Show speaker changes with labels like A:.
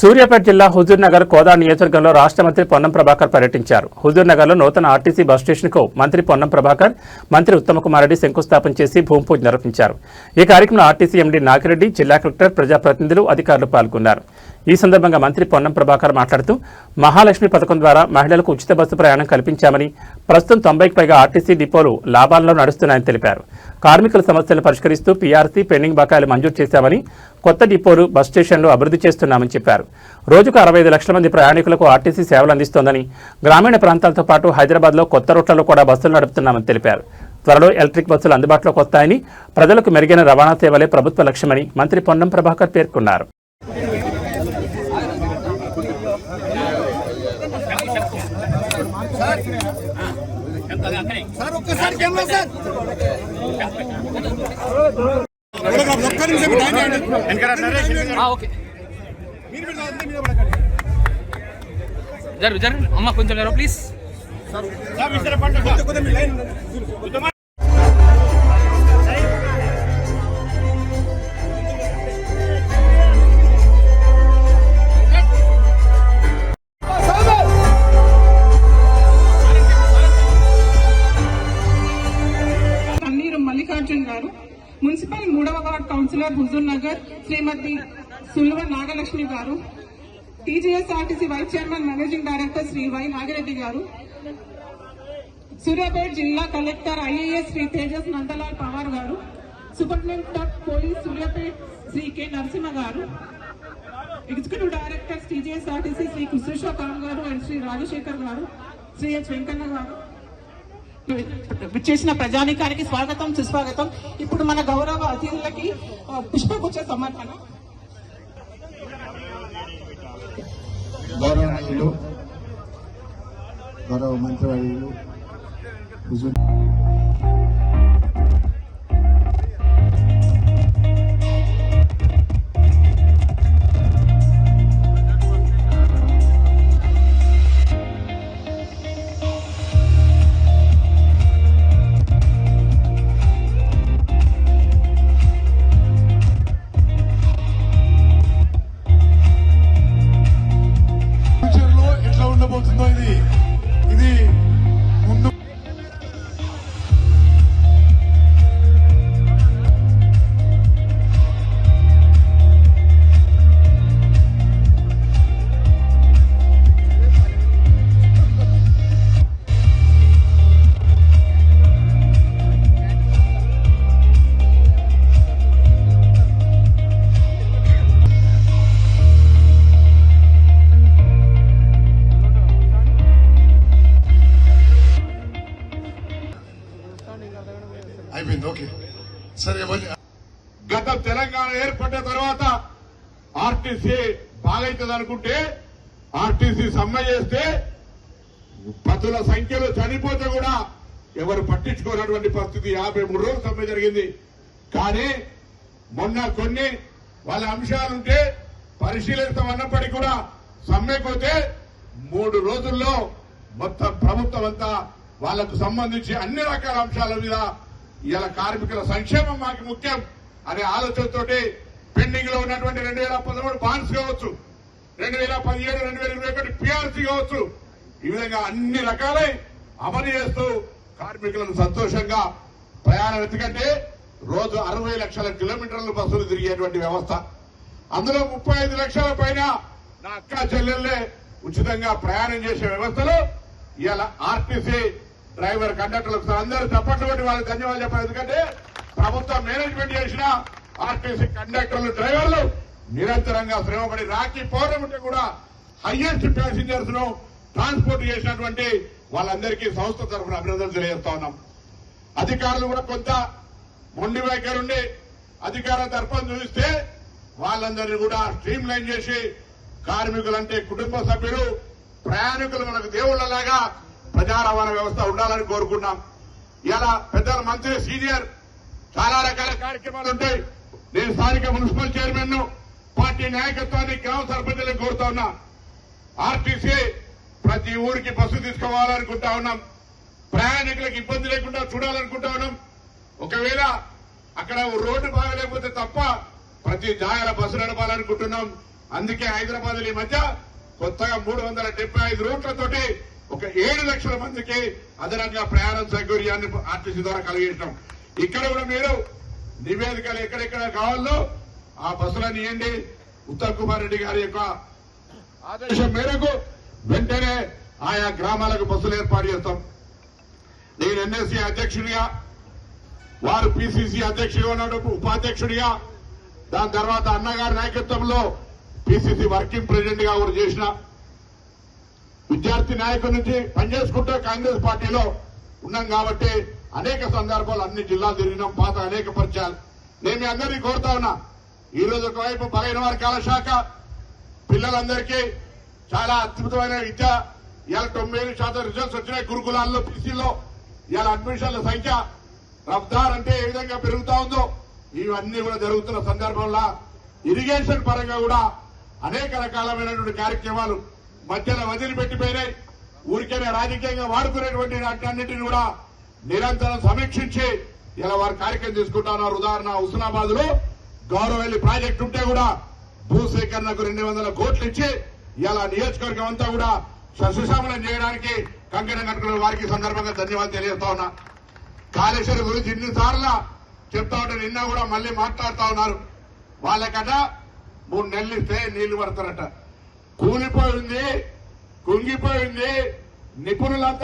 A: సూర్యాపేట జిల్లా హుజూర్నగర్ కోదా నియోజకవర్గంలో రాష్ట్ర మంత్రి పొన్నం ప్రభాకర్ పర్యటించారు. హుజూర్నగర్లో నూతన ఆర్టీసీ బస్ స్టేషన్కు మంత్రి పొన్నం ప్రభాకర్, మంత్రి ఉత్తమకుమార్ రెడ్డి శంకుస్థాపన చేసి భూమి పూజ నిర్వహించారు. ఈ కార్యక్రమంలో ఆర్టీసీ ఎండీ నాగిరెడ్డి, జిల్లా కలెక్టర్, ప్రజాప్రతినిధులు, అధికారులు పాల్గొన్నారు. ఈ సందర్భంగా మంత్రి పొన్నం ప్రభాకర్ మాట్లాడుతూ మహాలక్ష్మి పథకం ద్వారా మహిళలకు ఉచిత బస్సు ప్రయాణం కల్పించామని, ప్రస్తుతం 90కి పైగా ఆర్టీసీ డిపోలు లాభాల్లో నడుస్తున్నాయని తెలిపారు. కార్మికుల సమస్యలను పరిష్కరిస్తూ పీఆర్సీ పెండింగ్ బకాయిలు మంజూరు చేశామని, కొత్త డిపోలు, బస్ స్టేషన్లు అభివృద్ధి చేస్తున్నామని చెప్పారు. రోజుకు 65 లక్షల మంది ప్రయాణికులకు ఆర్టీసీ సేవలు అందిస్తోందని, గ్రామీణ ప్రాంతాలతో పాటు హైదరాబాద్లో కొత్త రూట్లలో కూడా బస్సులు నడుపుతున్నామని తెలిపారు. త్వరలో ఎలక్ట్రిక్ బస్సులు అందుబాటులోకి వస్తాయని, ప్రజలకు మెరుగైన రవాణా సేవలే ప్రభుత్వ లక్ష్యమని మంత్రి పొన్నం ప్రభాకర్ పేర్కొన్నారు.
B: అమ్మ కొంచెం ప్లీజ్.
C: మల్లికార్జున్ గారు, మున్సిపల్ 3వ ward councillor Huzurnagar Shrimati Sulva Nagalakshmi garu, TGSRTC vice chairman managing director Shri Y Nagireddy garu, Suryapet జిల్లా collector IAS Shri Tejas Nandlal Pawar garu, superintendent of police Suryapet Shri K Narasimha garu, executive director TGSRTC Shri Kusheshwar Kam garu and Shri Rajasekhar garu, Shri H Venkanna గారు విచ్చేసిన ప్రజానికానికి స్వాగతం, సుస్వాగతం. ఇప్పుడు మన గౌరవ అతిథులకి పుష్పగుచ్చ సమర్పణ.
D: గౌరవనీయులు, గౌరవ మంత్రివర్యులు, ఇది ముందు అయిపోయింది. ఓకే సరే.
E: గత తెలంగాణ ఏర్పడిన తర్వాత ఆర్టీసీ బాగైతుంది అనుకుంటే, ఆర్టీసీ సమ్మె చేస్తే పదుల సంఖ్యలో చనిపోతే కూడా ఎవరు పట్టించుకోనటువంటి పరిస్థితి. 53 రోజులు సమ్మె జరిగింది. కానీ మొన్న కొన్ని వాళ్ళ అంశాలుంటే పరిశీలిస్తామన్నప్పటికీ కూడా సమ్మెపోతే 3 రోజుల్లో మొత్తం ప్రభుత్వం అంతా వాళ్లకు సంబంధించి అన్ని రకాల అంశాల మీద ఇలా కార్మికుల సంక్షేమం మాకు ముఖ్యం అనే ఆలోచనతోటి పెండింగ్ లో ఉన్నటువంటి 2013 బాండ్స్ కావచ్చు, 2017, 2021 పీఆర్సీ కావచ్చు, ఈ విధంగా అన్ని రకాలై అమలు చేస్తూ కార్మికులను సంతోషంగా ప్రయాణం. ఎందుకంటే రోజు 60 లక్షల కిలోమీటర్లు బస్సులు తిరిగేటువంటి వ్యవస్థ. అందులో 35 లక్షల పైన నా అక్క చెల్లెళ్లే ఉచితంగా ప్రయాణం చేసే వ్యవస్థలో ఇలా ఆర్టీసీ డ్రైవర్, కండక్టర్లకు అందరూ తప్పట్లు కొట్టి వాళ్ళకి ధన్యవాదాలు చెప్పాలి. ఎందుకంటే ప్రభుత్వం మేనేజ్మెంట్ చేసిన ఆర్టీసీ కండక్టర్లు, డ్రైవర్లు నిరంతరంగా శ్రమపడి రాఖీ పౌర్ణమికి కూడా హైయెస్ట్ ప్యాసింజర్స్ ను ట్రాన్స్పోర్ట్ చేసినటువంటి వాళ్ళందరికీ సంస్థ తరఫున అభినందనలు తెలియజేస్తా ఉన్నాం. అధికారులు కూడా కొంత మొండి వైఖరుండి అధికారుల తరఫున చూపిస్తే వాళ్ళందరినీ కూడా స్ట్రీమ్ లైన్ చేసి కార్మికులంటే కుటుంబ సభ్యులు, ప్రయాణికులు మనకు దేవుళ్లలాగా ప్రజా రవాణా వ్యవస్థ ఉండాలని కోరుకున్నాం. ఇలా పెద్దల మంత్రి, సీనియర్ చాలా రకాల కార్యక్రమాలు ఉంటాయి. నేను స్థానిక మున్సిపల్ చైర్మన్ ను, పార్టీ నాయకత్వాన్ని, గ్రామ సర్పంచులను కోరుతా ఉన్నా. ఆర్టీసీ ప్రతి ఊరికి బస్సు తీసుకోవాలనుకుంటా ఉన్నాం. ప్రయాణికులకు ఇబ్బంది లేకుండా చూడాలనుకుంటా ఉన్నాం. ఒకవేళ అక్కడ రోడ్డు బాగలేకపోతే తప్ప ప్రతి జాగాల బస్సు నడపాలనుకుంటున్నాం. అందుకే హైదరాబాద్ ఈ మధ్య కొత్తగా 375 రూట్లతోటి ఒక 7 లక్షల మందికి అదనంగా ప్రయాణ సౌకర్యాన్ని ఆర్టీసీ ద్వారా కలిగించడం. ఇక్కడ కూడా మీరు నివేదికలు ఎక్కడెక్కడ కావాలో ఆ బస్సులను ఇవ్వండి. ఉత్తమ్ కుమార్ రెడ్డి గారి యొక్క ఆదేశం మేరకు వెంటనే ఆయా గ్రామాలకు బస్సులు ఏర్పాటు చేస్తాం. నేను ఎన్ఎస్సీ అధ్యక్షుడిగా, వారు పిసిసి అధ్యక్షుడిగా ఉన్నాడు, ఉపాధ్యక్షుడిగా. దాని తర్వాత అన్నగారి నాయకత్వంలో పిసిసి వర్కింగ్ ప్రెసిడెంట్ గా కూడా చేసిన విద్యార్థి నాయకుడి నుంచి పనిచేసుకుంటూ కాంగ్రెస్ పార్టీలో ఉన్నాం కాబట్టి అనేక సందర్భాలు అన్ని జిల్లాలు తిరిగినాం, పాత అనేక పరిచయాలు. నేను మీ అందరినీ కోరుతా ఉన్నా, ఈ రోజు ఒకవైపు బలహీన వర్గాల శాఖ పిల్లలందరికీ చాలా అద్భుతమైన విద్య, ఇవాళ 97% రిజల్ట్స్ వచ్చినాయి గురుకులాల్లో, పీసీలో. ఇవాళ అడ్మిషన్ల సంఖ్య రఫ్తార్ అంటే ఏ విధంగా పెరుగుతా ఉందో ఇవన్నీ కూడా జరుగుతున్న సందర్భంలో ఇరిగేషన్ పరంగా కూడా అనేక రకాలమైనటువంటి కార్యక్రమాలు మధ్యలో వదిలిపెట్టిపోయినాయి. ఊరికేనే రాజకీయంగా వాడుకునేటువంటి అన్నింటినీ కూడా నిరంతరం సమీక్షించి ఇలా వారు కార్యక్రమం తీసుకుంటా ఉన్నారు. ఉదాహరణ హుస్నాబాద్ లో గౌరవల్లి ప్రాజెక్టు ఉంటే కూడా భూసేకరణకు 200 కోట్లు ఇచ్చి ఇలా నియోజకవర్గం అంతా కూడా సస్యశ్యామలం చేయడానికి కంకణం కట్టుకున్న వారికి సందర్భంగా ధన్యవాదాలు తెలియజేస్తా ఉన్నా. కాళేశ్వరం గురించి ఇన్నిసార్లు చెప్తా ఉంటే నిన్న కూడా మళ్ళీ మాట్లాడుతా ఉన్నారు. వాళ్ళకట 3 నెలలు ఇస్తే నీళ్లు పడతారట. కూలిపోయింది, కుంగిపోయింది, నిపుణులంతా